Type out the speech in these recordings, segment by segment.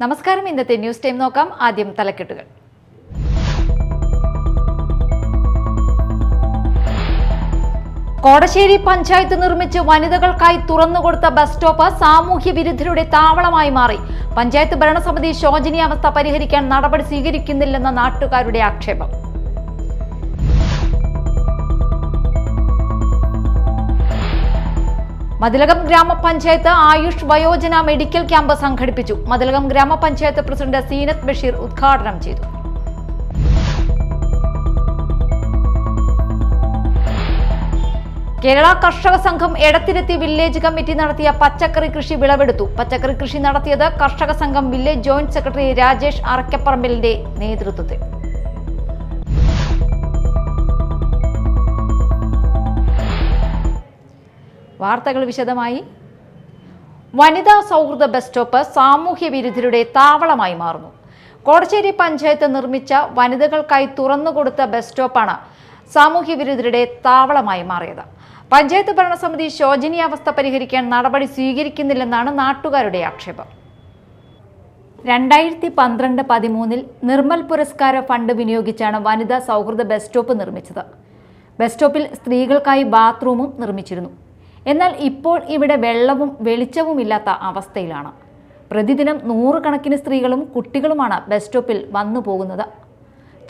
നമസ്കാരം. ഇന്നത്തെ news time നോക്കാം. ആദ്യം തലക്കെട്ടുകൾ. കോടശ്ശേരി പഞ്ചായത്ത് നിർമ്മിച്ച് വനിതകൾക്കായി തുറന്നുകൊടുത്ത ബസ് സ്റ്റോപ്പ് സാമൂഹ്യ വിരുദ്ധരുടെ താവളമായി മാറി. പഞ്ചായത്ത് ഭരണസമിതി ശോചനീയാവസ്ഥ പരിഹരിക്കാൻ നടപടി സ്വീകരിക്കുന്നില്ലെന്ന നാട്ടുകാരുടെ ആക്ഷേപം. മതിലകം ഗ്രാമപഞ്ചായത്ത് ആയുഷ് വയോജന മെഡിക്കൽ ക്യാമ്പ് സംഘടിപ്പിച്ചു. മതിലകം ഗ്രാമപഞ്ചായത്ത് പ്രസിഡന്റ് സീനത്ത് ബഷീർ ഉദ്ഘാടനം ചെയ്തു. കേരള കർഷക സംഘം എടത്തിരുത്തി വില്ലേജ് കമ്മിറ്റി നടത്തിയ പച്ചക്കറി കൃഷി വിളവെടുത്തു. പച്ചക്കറി കൃഷി നടത്തിയത് കർഷക സംഘം വില്ലേജ് ജോയിന്റ് സെക്രട്ടറി രാജേഷ് അറക്കപ്പറമ്പിലിന്റെ നേതൃത്വത്തിൽ. വാർത്തകൾ വിശദമായി. വനിതാ സൗഹൃദ ബസ് സ്റ്റോപ്പ് സാമൂഹ്യ വിരുദ്ധരുടെ താവളമായി മാറുന്നു. കോടശ്ശേരി പഞ്ചായത്ത് നിർമ്മിച്ച വനിതകൾക്കായി തുറന്നുകൊടുത്ത ബസ് സ്റ്റോപ്പാണ് സാമൂഹ്യ വിരുദ്ധരുടെ താവളമായി മാറിയത്. പഞ്ചായത്ത് ഭരണസമിതി ശോചനീയാവസ്ഥ പരിഹരിക്കാൻ നടപടി സ്വീകരിക്കുന്നില്ലെന്നാണ് നാട്ടുകാരുടെ ആക്ഷേപം. 2012-13 നിർമ്മൽ പുരസ്കാര ഫണ്ട് വിനിയോഗിച്ചാണ് വനിതാ സൗഹൃദ ബസ് സ്റ്റോപ്പ് നിർമ്മിച്ചത്. ബസ് സ്റ്റോപ്പിൽ സ്ത്രീകൾക്കായി ബാത്റൂമും നിർമ്മിച്ചിരുന്നു. എന്നാൽ ഇപ്പോൾ ഇവിടെ വെള്ളവും വെളിച്ചവുമില്ലാത്ത അവസ്ഥയിലാണ്. പ്രതിദിനം 100 കണക്കിന് സ്ത്രീകളും കുട്ടികളുമാണ് ബസ് സ്റ്റോപ്പിൽ വന്നു പോകുന്നത്.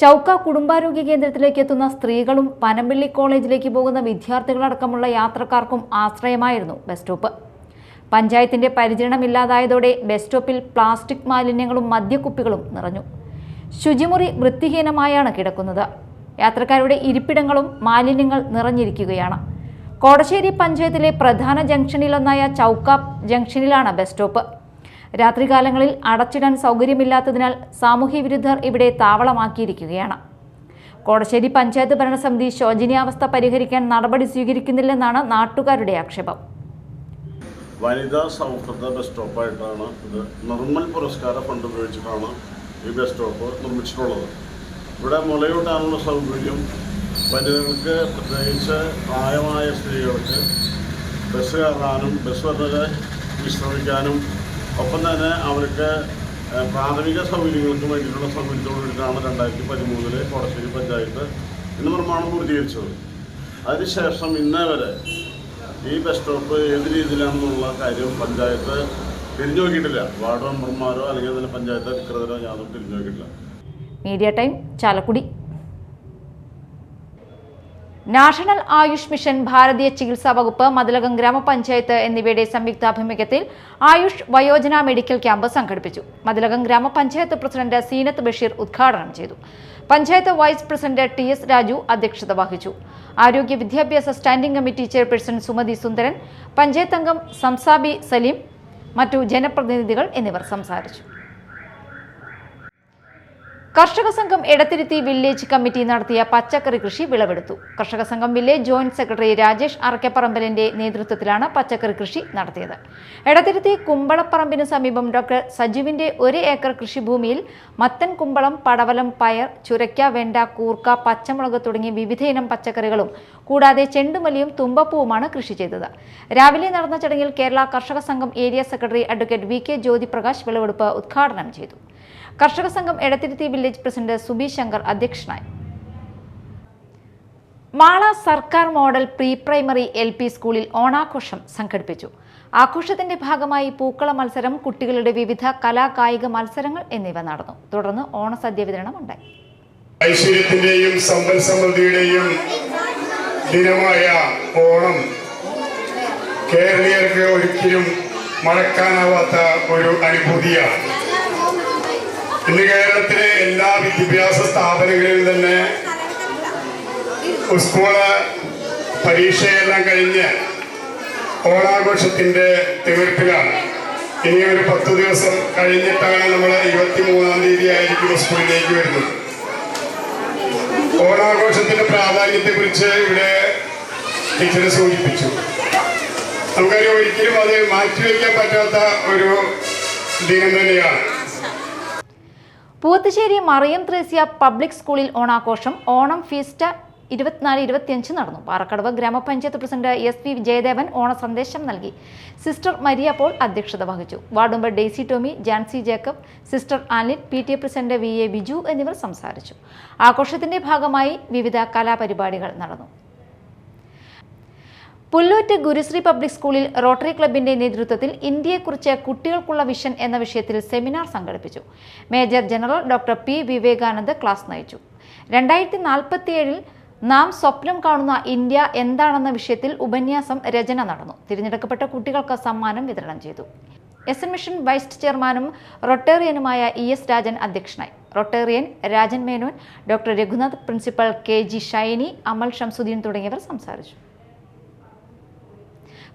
ചൗക്ക കുടുംബാരോഗ്യ കേന്ദ്രത്തിലേക്ക് എത്തുന്ന സ്ത്രീകളും പനമ്പള്ളി കോളേജിലേക്ക് പോകുന്ന വിദ്യാർത്ഥികളടക്കമുള്ള യാത്രക്കാർക്കും ആശ്രയമായിരുന്നു ബസ് സ്റ്റോപ്പ്. പഞ്ചായത്തിന്റെ പരിചരണമില്ലാതായതോടെ ബസ് സ്റ്റോപ്പിൽ പ്ലാസ്റ്റിക് മാലിന്യങ്ങളും മദ്യക്കുപ്പികളും നിറഞ്ഞു. ശുചിമുറി വൃത്തിഹീനമായാണ് കിടക്കുന്നത്. യാത്രക്കാരുടെ ഇരിപ്പിടങ്ങളും മാലിന്യങ്ങൾ നിറഞ്ഞിരിക്കുകയാണ്. കോടശ്ശേരി പഞ്ചായത്തിലെ പ്രധാന ജംഗ്ഷനിലൊന്നായ ചൗക്ക ജംഗ്ഷനിലാണ് ബസ് സ്റ്റോപ്പ്. രാത്രികാലങ്ങളിൽ അടച്ചിടാൻ സൗകര്യമില്ലാത്തതിനാൽ സാമൂഹ്യ വിരുദ്ധർ ഇവിടെ താവളമാക്കിയിരിക്കുകയാണ്. കോടശ്ശേരി പഞ്ചായത്ത് ഭരണസമിതി ശോചനീയാവസ്ഥ പരിഹരിക്കാൻ നടപടി സ്വീകരിക്കുന്നില്ലെന്നാണ് നാട്ടുകാരുടെ ആക്ഷേപം. വനിതാ സൗഹൃദ ബസ് സ്റ്റോപ്പായിട്ടാണ് ഇത് നിർമ്മൽ പുരസ്കാര ഫണ്ട് ഉപയോഗിച്ചിട്ടാണ് ഈ ബസ് സ്റ്റോപ്പ് നിർമ്മിച്ചിട്ടുള്ളത്. ഇവിടെ മുലയൂട്ടാനുള്ള സൗകര്യം വനിതകൾക്ക്, പ്രത്യേകിച്ച് പ്രായമായ സ്ത്രീകൾക്ക് ബസ് കയറാനും ബസ് വന്നത് വിശ്രമിക്കാനും ഒപ്പം തന്നെ അവർക്ക് പ്രാഥമിക സൗകര്യങ്ങൾക്ക് വേണ്ടിയിട്ടുള്ള സൗകര്യത്തോട് വേണ്ടിയിട്ടാണ് 2013 കോടശ്ശേരി പഞ്ചായത്ത് ഇന്ന് നിർമ്മാണം പൂർത്തീകരിച്ചത്. അതിനുശേഷം ഇന്നേ വരെ ഈ ബസ് സ്റ്റോപ്പ് ഏത് രീതിയിലാണെന്നുള്ള കാര്യം പഞ്ചായത്ത് തിരിഞ്ഞു നോക്കിയിട്ടില്ല. വാർഡ് മെമ്പർമാരോ അല്ലെങ്കിൽ അതിന് പഞ്ചായത്ത് അധികൃതരോ യാതൊരു തിരിഞ്ഞു നോക്കിയിട്ടില്ല. Media time, Chalakudy. National Ayush mission, ഭാരതീയ ചികിത്സാ വകുപ്പ്, മതിലകം ഗ്രാമപഞ്ചായത്ത് എന്നിവയുടെ സംയുക്താഭിമുഖ്യത്തിൽ ആയുഷ് വയോജന മെഡിക്കൽ ക്യാമ്പ് സംഘടിപ്പിച്ചു. മതിലകം ഗ്രാമപഞ്ചായത്ത് പ്രസിഡന്റ് സീനത്ത് ബഷീർ ഉദ്ഘാടനം ചെയ്തു. Panchayat vice president TS Raju അധ്യക്ഷത വഹിച്ചു. ആരോഗ്യ വിദ്യാഭ്യാസ standing committee chairperson Sumathi Sundaran, panchayat അംഗം സംസാബി സലീം, മറ്റു ജനപ്രതിനിധികൾ എന്നിവർ സംസാരിച്ചു. കർഷക സംഘം എടത്തിരുത്തി വില്ലേജ് കമ്മിറ്റി നടത്തിയ പച്ചക്കറി കൃഷി വിളവെടുത്തു. കർഷക സംഘം വില്ലേജ് ജോയിന്റ് സെക്രട്ടറി രാജേഷ് അറക്കപ്പറമ്പലിന്റെ നേതൃത്വത്തിലാണ് പച്ചക്കറി കൃഷി നടത്തിയത്. എടത്തിരുത്തി കുമ്പളപ്പറമ്പിന് സമീപം ഡോക്ടർ സജുവിന്റെ 1 ഏക്കർ കൃഷിഭൂമിയിൽ മത്തൻ, കുമ്പളം, പടവലം, പയർ, ചുരയ്ക്ക, വെണ്ട, കൂർക്ക, പച്ചമുളക് തുടങ്ങിയ വിവിധയിനം പച്ചക്കറികളും കൂടാതെ ചെണ്ടുമല്ലിയും തുമ്പപ്പൂവുമാണ് കൃഷി ചെയ്തത്. രാവിലെ നടന്ന ചടങ്ങിൽ കേരള കർഷക സംഘം area secretary advocate VK Jyothiprakash വിളവെടുപ്പ് ഉദ്ഘാടനം ചെയ്തു. കർഷക സംഘം എടത്തിരുത്തി വില്ലേജ് പ്രസിഡന്റ് സുബി ശങ്കർ അധ്യക്ഷനായി. മാള സർക്കാർ മോഡൽ പ്രീ പ്രൈമറി LP സ്കൂളിൽ ഓണാഘോഷം സംഘടിപ്പിച്ചു. ആഘോഷത്തിന്റെ ഭാഗമായി പൂക്കള മത്സരം, കുട്ടികളുടെ വിവിധ കലാകായിക മത്സരങ്ങൾ എന്നിവ നടന്നു. തുടർന്ന് ഓണസദ്യ വിതരണം ഉണ്ടായി. ഐശ്വര്യത്തിന്റെയും സമ്പൽ സമൃദ്ധിയുടെയും ദിനമായ ഓണം കേരളീയർക്ക് ഒരിക്കലും മറക്കാനാവാത്ത ഒരു അനുഭൂതിയാണ്. ഇന്ന് കേരളത്തിലെ എല്ലാ വിദ്യാഭ്യാസ സ്ഥാപനങ്ങളിലും തന്നെ സ്കൂള് പരീക്ഷയെല്ലാം കഴിഞ്ഞ് ഓണാഘോഷത്തിന്റെ തീർപ്പിലാണ്. ഇനി ഒരു 10 ദിവസം കഴിഞ്ഞിട്ടാണ് നമ്മൾ 23-ാം തീയതി ആയിരിക്കും സ്കൂളിലേക്ക് വരുന്നത്. ഓണാഘോഷത്തിന്റെ പ്രാധാന്യത്തെ കുറിച്ച് ഇവിടെ ടീച്ചർ സൂചിപ്പിച്ചു. നമുക്കറിയാം, ഒരിക്കലും അത് മാറ്റിവെക്കാൻ പറ്റാത്ത ഒരു ദിനം തന്നെയാണ്. പൂവത്തുശ്ശേരി മറിയം ത്രേസ്യ പബ്ലിക് സ്കൂളിൽ ഓണാഘോഷം. ഓണം ഫീസ്റ്റ് 24-25 നടന്നു. പാറക്കടവ് ഗ്രാമപഞ്ചായത്ത് പ്രസിഡന്റ് SV ജയദേവൻ ഓണ സന്ദേശം നൽകി. സിസ്റ്റർ മരിയ പോൾ അധ്യക്ഷത വഹിച്ചു. Ward member Daisy Tomy, Jancy Jacob, sister Aline, PTA president VA Biju എന്നിവർ സംസാരിച്ചു. ആഘോഷത്തിന്റെ ഭാഗമായി വിവിധ കലാപരിപാടികൾ നടന്നു. പുല്ലൂറ്റ് ഗുരുശ്രീ പബ്ലിക് സ്കൂളിൽ റോട്ടറി ക്ലബിന്റെ നേതൃത്വത്തിൽ ഇന്ത്യയെക്കുറിച്ച് കുട്ടികൾക്കുള്ള വിഷൻ എന്ന വിഷയത്തിൽ സെമിനാർ സംഘടിപ്പിച്ചു. Major general doctor P. Vivekanand class നയിച്ചു. 2047 നാം സ്വപ്നം കാണുന്ന ഇന്ത്യ എന്താണെന്ന വിഷയത്തിൽ ഉപന്യാസം രചന നടന്നു. തിരഞ്ഞെടുക്കപ്പെട്ട കുട്ടികൾക്ക് സമ്മാനം വിതരണം ചെയ്തു. SN മിഷൻ വൈസ് ചെയർമാനും റൊട്ടേറിയനുമായ ES രാജൻ അധ്യക്ഷനായി. Rotarian Rajan Menon, doctor Raghunath, principal KG Shiny, Amal Shamsuddin തുടങ്ങിയവർ സംസാരിച്ചു.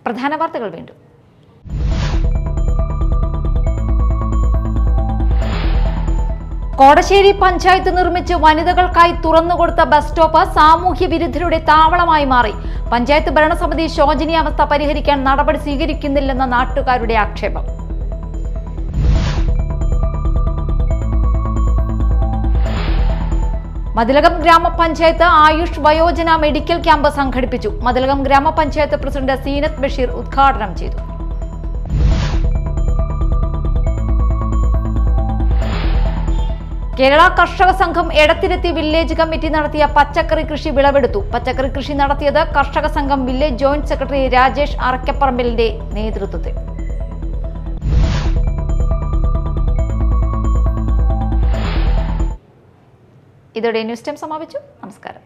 പ്രധാന വാർത്തകൾ വീണ്ടും. കോടശ്ശേരി പഞ്ചായത്ത് നിർമ്മിച്ച് വനിതകൾക്കായി തുറന്നുകൊടുത്ത ബസ് സ്റ്റോപ്പ് സാമൂഹ്യ വിരുദ്ധരുടെ താവളമായി മാറി. പഞ്ചായത്ത് ഭരണസമിതി ശോചനീയാവസ്ഥ പരിഹരിക്കാൻ നടപടി സ്വീകരിക്കുന്നില്ലെന്ന നാട്ടുകാരുടെ ആക്ഷേപം. മതിലകം ഗ്രാമപഞ്ചായത്ത് ആയുഷ് വയോജന മെഡിക്കൽ ക്യാമ്പ് സംഘടിപ്പിച്ചു. മതിലകം ഗ്രാമപഞ്ചായത്ത് പ്രസിഡന്റ് സീനത്ത് ബഷീർ ഉദ്ഘാടനം ചെയ്തു. കേരള കർഷക സംഘം എടത്തിരുത്തി വില്ലേജ് കമ്മിറ്റി നടത്തിയ പച്ചക്കറി കൃഷി വിളവെടുത്തു. പച്ചക്കറി കൃഷി നടത്തിയത് കർഷക സംഘം വില്ലേജ് ജോയിന്റ് സെക്രട്ടറി രാജേഷ് അറക്കപ്പറമ്പിലിന്റെ നേതൃത്വത്തിൽ. ഇതോടെ ന്യൂസ് ടൈം സമാപിച്ചു. നമസ്കാരം.